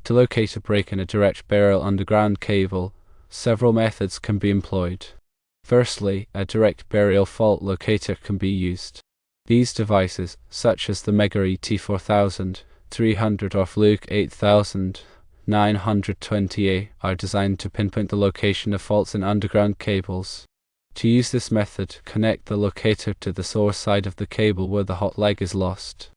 To locate a break in a direct burial underground cable, several methods can be employed. Firstly, a direct burial fault locator can be used. These devices, such as the Mega ET4300 or Fluke 8920A, are designed to pinpoint the location of faults in underground cables. To use this method, connect the locator to the source side of the cable where the hot leg is lost.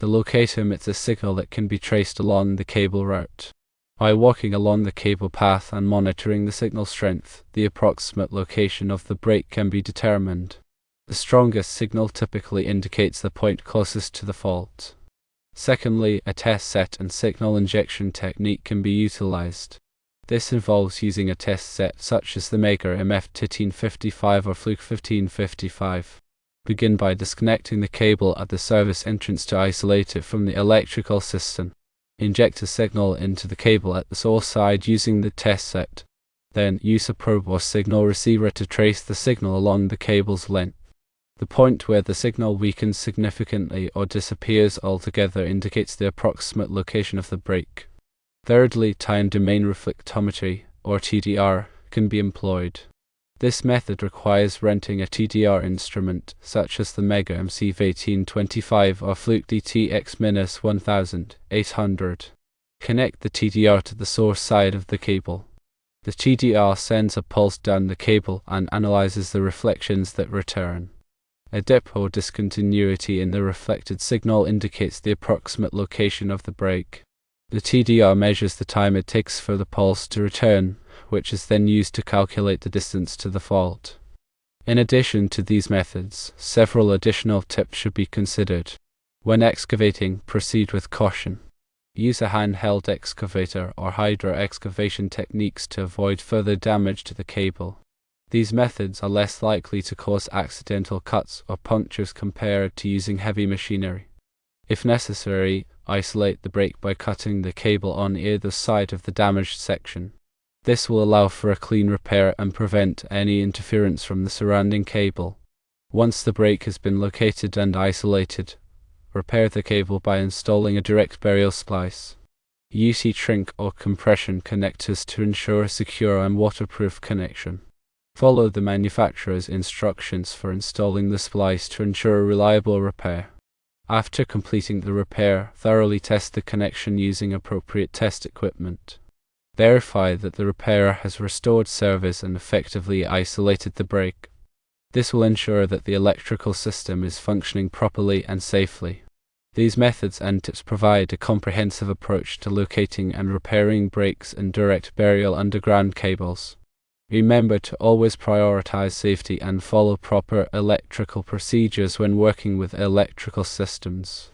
The locator emits a signal that can be traced along the cable route. By walking along the cable path and monitoring the signal strength, the approximate location of the break can be determined. The strongest signal typically indicates the point closest to the fault. Secondly, a test set and signal injection technique can be utilized. This involves using a test set such as the Mega MF1555 or Fluke 1555. Begin by disconnecting the cable at the service entrance to isolate it from the electrical system. Inject a signal into the cable at the source side using the test set. Then use a probe or signal receiver to trace the signal along the cable's length. The point where the signal weakens significantly or disappears altogether indicates the approximate location of the break. Thirdly, time domain reflectometry, or TDR, can be employed. This method requires renting a TDR instrument, such as the Mega MC1825 or Fluke DTX-1800. Connect the TDR to the source side of the cable. The TDR sends a pulse down the cable and analyzes the reflections that return. A dip or discontinuity in the reflected signal indicates the approximate location of the break. The TDR measures the time it takes for the pulse to return, which is then used to calculate the distance to the fault. In addition to these methods, several additional tips should be considered. When excavating, proceed with caution. Use a handheld excavator or hydro excavation techniques to avoid further damage to the cable. These methods are less likely to cause accidental cuts or punctures compared to using heavy machinery. If necessary, isolate the break by cutting the cable on either side of the damaged section. This will allow for a clean repair and prevent any interference from the surrounding cable. Once the break has been located and isolated, repair the cable by installing a direct burial splice. Use heat shrink or compression connectors to ensure a secure and waterproof connection. Follow the manufacturer's instructions for installing the splice to ensure a reliable repair. After completing the repair, thoroughly test the connection using appropriate test equipment. Verify that the repairer has restored service and effectively isolated the break. This will ensure that the electrical system is functioning properly and safely. These methods and tips provide a comprehensive approach to locating and repairing breaks in direct burial underground cables. Remember to always prioritize safety and follow proper electrical procedures when working with electrical systems.